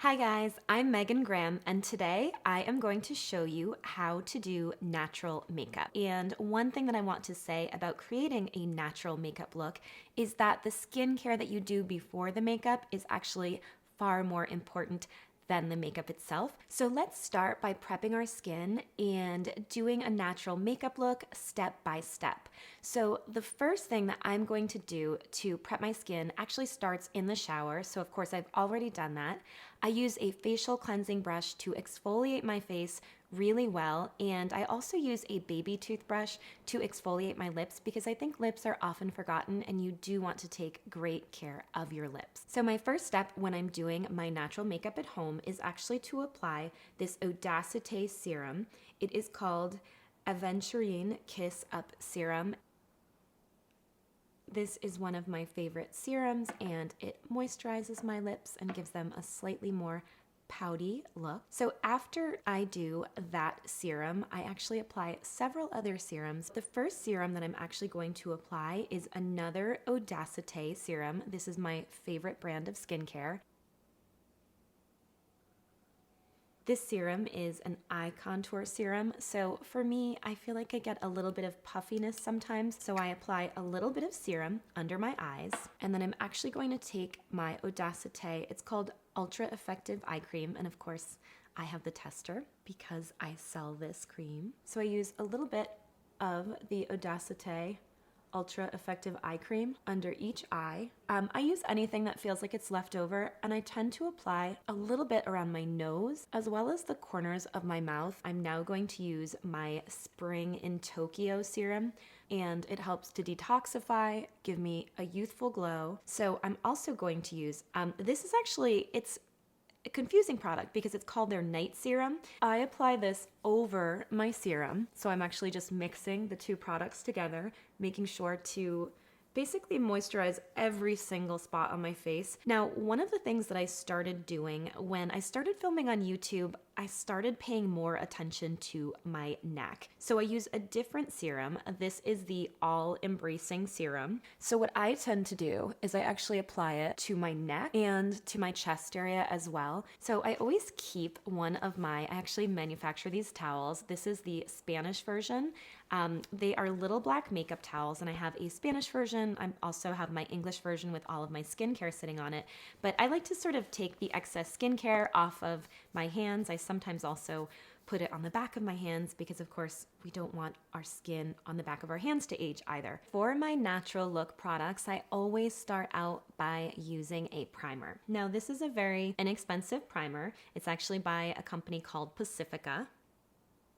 Hi guys, I'm Megan Graham, and today I am going to show you how to do natural makeup. And one thing that I want to say about creating a natural makeup look is that the skincare that you do before the makeup is actually far more important than the makeup itself. So let's start by prepping our skin and doing a natural makeup look step by step. So the first thing that I'm going to do to prep my skin actually starts in the shower. So of course I've already done that. I use a facial cleansing brush to exfoliate my face really well, and I also use a baby toothbrush to exfoliate my lips because I think lips are often forgotten and you do want to take great care of your lips. So my first step when I'm doing my natural makeup at home is actually to apply this Audacité serum. It is called Aventurine Kiss Up Serum. This is one of my favorite serums and it moisturizes my lips and gives them a slightly more pouty look. So after I do that serum, I actually apply several other serums. The first serum that I'm actually going to apply is another Audacité serum. This is my favorite brand of skincare. This serum is an eye contour serum, so for me, I feel like I get a little bit of puffiness sometimes, so I apply a little bit of serum under my eyes, and then I'm actually going to take my Audacité, it's called Ultra Effective Eye Cream, and of course, I have the tester because I sell this cream. So I use a little bit of the Audacité Ultra Effective Eye Cream under each eye. I use anything that feels like it's left over, and I tend to apply a little bit around my nose as well as the corners of my mouth. I'm now going to use my Spring in Tokyo serum, and it helps to detoxify, give me a youthful glow. So I'm also going to use, this is actually, it's a confusing product because it's called their night serum. I apply this over my serum, so I'm actually just mixing the two products together, making sure to basically moisturize every single spot on my face. Now, one of the things that I started doing when I started filming on YouTube, I started paying more attention to my neck. So I use a different serum. This is the All Embracing Serum. So what I tend to do is I actually apply it to my neck and to my chest area as well. So I always keep one of I actually manufacture these towels. This is the Spanish version. They are little black makeup towels, and I have a Spanish version. I also have my English version with all of my skincare sitting on it. But I like to sort of take the excess skincare off of my hands. I sometimes also put it on the back of my hands because, of course, we don't want our skin on the back of our hands to age either. For my natural look products, I always start out by using a primer. Now, this is a very inexpensive primer. It's actually by a company called Pacifica.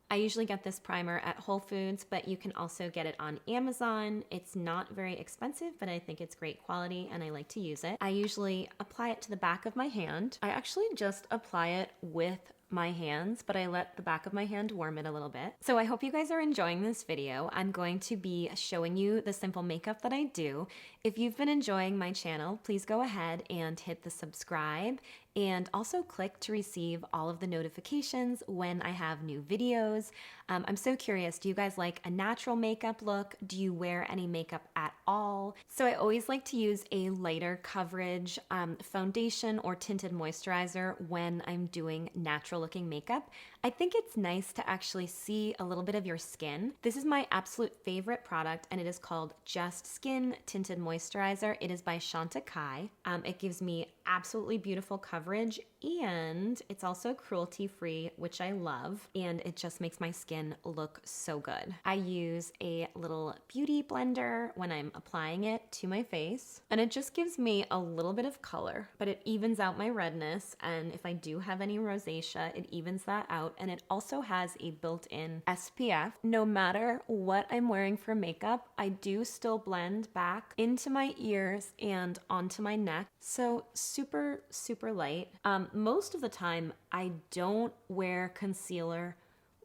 I usually get this primer at Whole Foods, but you can also get it on Amazon. It's not very expensive, but I think it's great quality and I like to use it. I usually apply it to the back of my hand. I actually just apply it with my hands, but I let the back of my hand warm it a little bit. So I hope you guys are enjoying this video. I'm going to be showing you the simple makeup that I do. If you've been enjoying my channel, please go ahead and hit the subscribe and also click to receive all of the notifications when I have new videos. I'm so curious, do you guys like a natural makeup look? Do you wear any makeup at all? So I always like to use a lighter coverage foundation or tinted moisturizer when I'm doing natural looking makeup. I think it's nice to actually see a little bit of your skin. This is my absolute favorite product, and it is called Just Skin Tinted Moisturizer. It is by Chantecaille. It gives me absolutely beautiful coverage, and it's also cruelty-free, which I love, and it just makes my skin look so good. I use a little beauty blender when I'm applying it to my face, and it just gives me a little bit of color, but it evens out my redness, and if I do have any rosacea, it evens that out, and it also has a built-in SPF. No matter what I'm wearing for makeup, I do still blend back into my ears and onto my neck, so super, super light. Most of the time, I don't wear concealer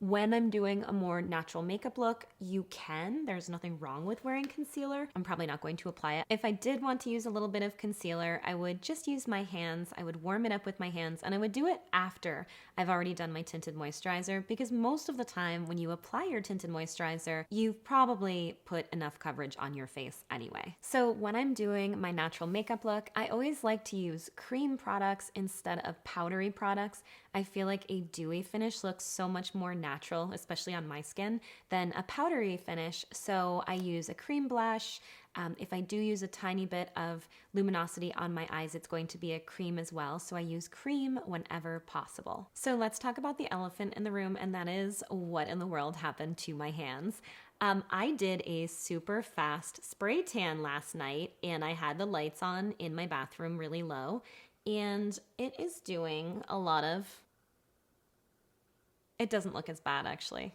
When I'm doing a more natural makeup look, you can. There's nothing wrong with wearing concealer. I'm probably not going to apply it. If I did want to use a little bit of concealer, I would just use my hands. I would warm it up with my hands, and I would do it after I've already done my tinted moisturizer, because most of the time when you apply your tinted moisturizer, you've probably put enough coverage on your face anyway. So when I'm doing my natural makeup look, I always like to use cream products instead of powdery products. I feel like a dewy finish looks so much more natural, especially on my skin, than a powdery finish. So I use a cream blush. If I do use a tiny bit of luminosity on my eyes, it's going to be a cream as well. So I use cream whenever possible. So let's talk about the elephant in the room, and that is what in the world happened to my hands. I did a super fast spray tan last night, and I had the lights on in my bathroom really low, and it is doing a lot of... It doesn't look as bad, actually.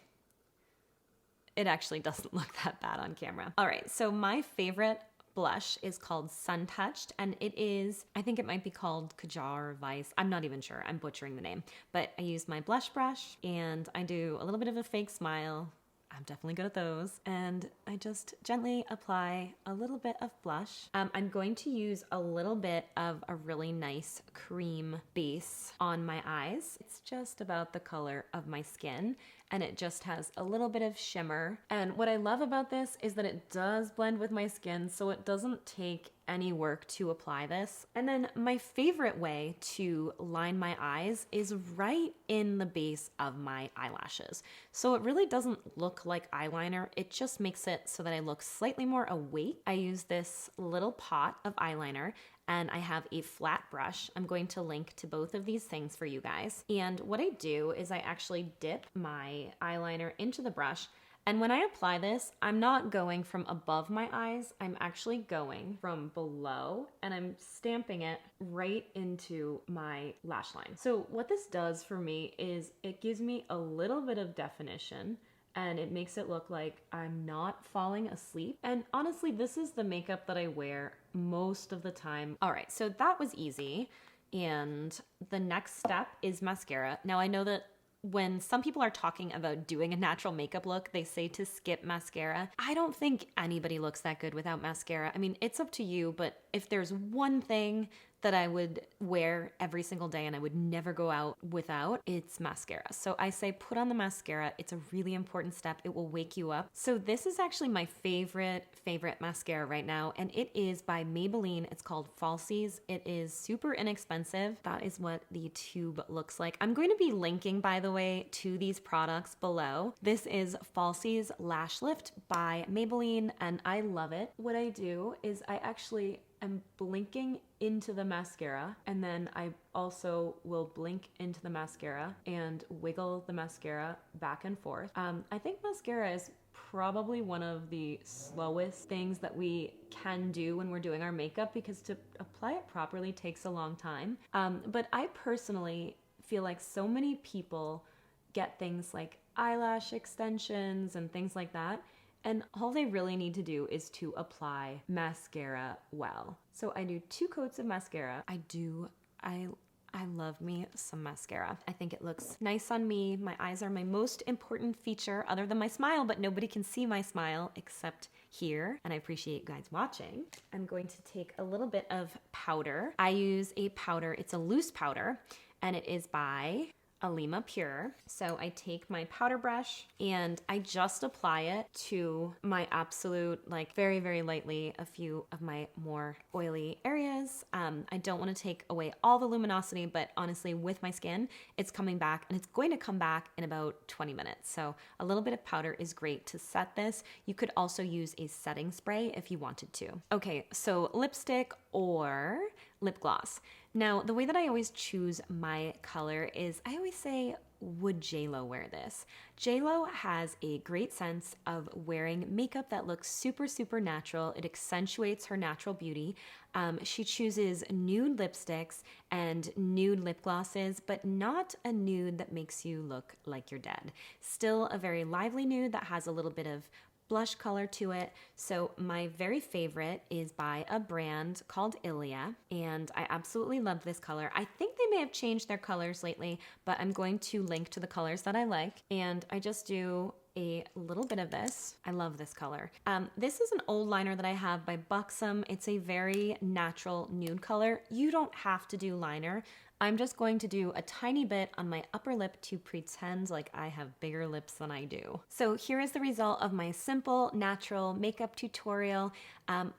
It actually doesn't look that bad on camera. All right, so my favorite blush is called Sun Touched, and it is, I think it might be called Kajar Vice. I'm not even sure, I'm butchering the name. But I use my blush brush, and I do a little bit of a fake smile. I'm definitely good at those. And I just gently apply a little bit of blush. I'm going to use a little bit of a really nice cream base on my eyes. It's just about the color of my skin, and it just has a little bit of shimmer. And what I love about this is that it does blend with my skin, so it doesn't take any work to apply this. And then my favorite way to line my eyes is right in the base of my eyelashes. So it really doesn't look like eyeliner, it just makes it so that I look slightly more awake. I use this little pot of eyeliner, and I have a flat brush. I'm going to link to both of these things for you guys. And what I do is I actually dip my eyeliner into the brush, and when I apply this, I'm not going from above my eyes, I'm actually going from below, and I'm stamping it right into my lash line. So what this does for me is it gives me a little bit of definition, and it makes it look like I'm not falling asleep. And honestly, this is the makeup that I wear most of the time. All right, so that was easy. And the next step is mascara. Now I know that when some people are talking about doing a natural makeup look, they say to skip mascara. I don't think anybody looks that good without mascara. I mean, it's up to you, but if there's one thing that I would wear every single day and I would never go out without, it's mascara. So I say put on the mascara. It's a really important step. It will wake you up. So this is actually my favorite mascara right now, and it is by Maybelline. It's called Falsies. It is super inexpensive. That is what the tube looks like. I'm going to be linking, by the way, to these products below. This is Falsies Lash Lift by Maybelline, and I love it. What I do is I actually am blinking into the mascara, and then I also will blink into the mascara and wiggle the mascara back and forth. I think mascara is probably one of the slowest things that we can do when we're doing our makeup, because to apply it properly takes a long time. But I personally feel like so many people get things like eyelash extensions and things like that, and all they really need to do is to apply mascara well. So I do 2 coats of mascara. I love me some mascara. I think it looks nice on me. My eyes are my most important feature other than my smile, but nobody can see my smile except here, and I appreciate you guys watching. I'm going to take a little bit of powder. I use a powder, it's a loose powder, and it is by Alima Pure. So I take my powder brush and I just apply it to my absolute, like very, very lightly, a few of my more oily areas. I don't want to take away all the luminosity, but honestly with my skin, it's coming back, and it's going to come back in about 20 minutes. So a little bit of powder is great to set this. You could also use a setting spray if you wanted to. Okay, so lipstick or lip gloss. Now, the way that I always choose my color is I always say, would JLo wear this? JLo has a great sense of wearing makeup that looks super, super natural. It accentuates her natural beauty. She chooses nude lipsticks and nude lip glosses, but not a nude that makes you look like you're dead. Still a very lively nude that has a little bit of blush color to it. So my very favorite is by a brand called Ilia, and I absolutely love this color. I think they may have changed their colors lately, but I'm going to link to the colors that I like. And I just do a little bit of this. I love this color. This is an old liner that I have by Buxom. It's a very natural nude color. You don't have to do liner. I'm just going to do a tiny bit on my upper lip to pretend like I have bigger lips than I do. So here is the result of my simple, natural makeup tutorial.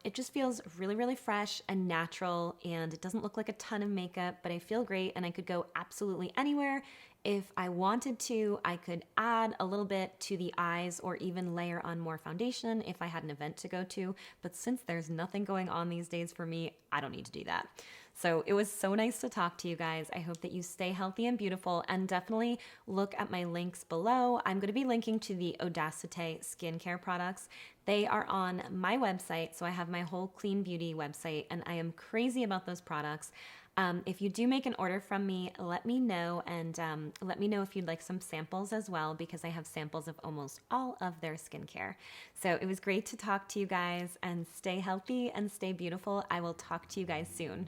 It just feels really, really fresh and natural, and it doesn't look like a ton of makeup, but I feel great and I could go absolutely anywhere. If I wanted to, I could add a little bit to the eyes or even layer on more foundation if I had an event to go to. But since there's nothing going on these days for me, I don't need to do that. So it was so nice to talk to you guys. I hope that you stay healthy and beautiful, and definitely look at my links below. I'm going to be linking to the Audacité skincare products. They are on my website, so I have my whole clean beauty website, and I am crazy about those products. If you do make an order from me, let me know, and let me know if you'd like some samples as well, because I have samples of almost all of their skincare. So it was great to talk to you guys, and stay healthy and stay beautiful. I will talk to you guys soon.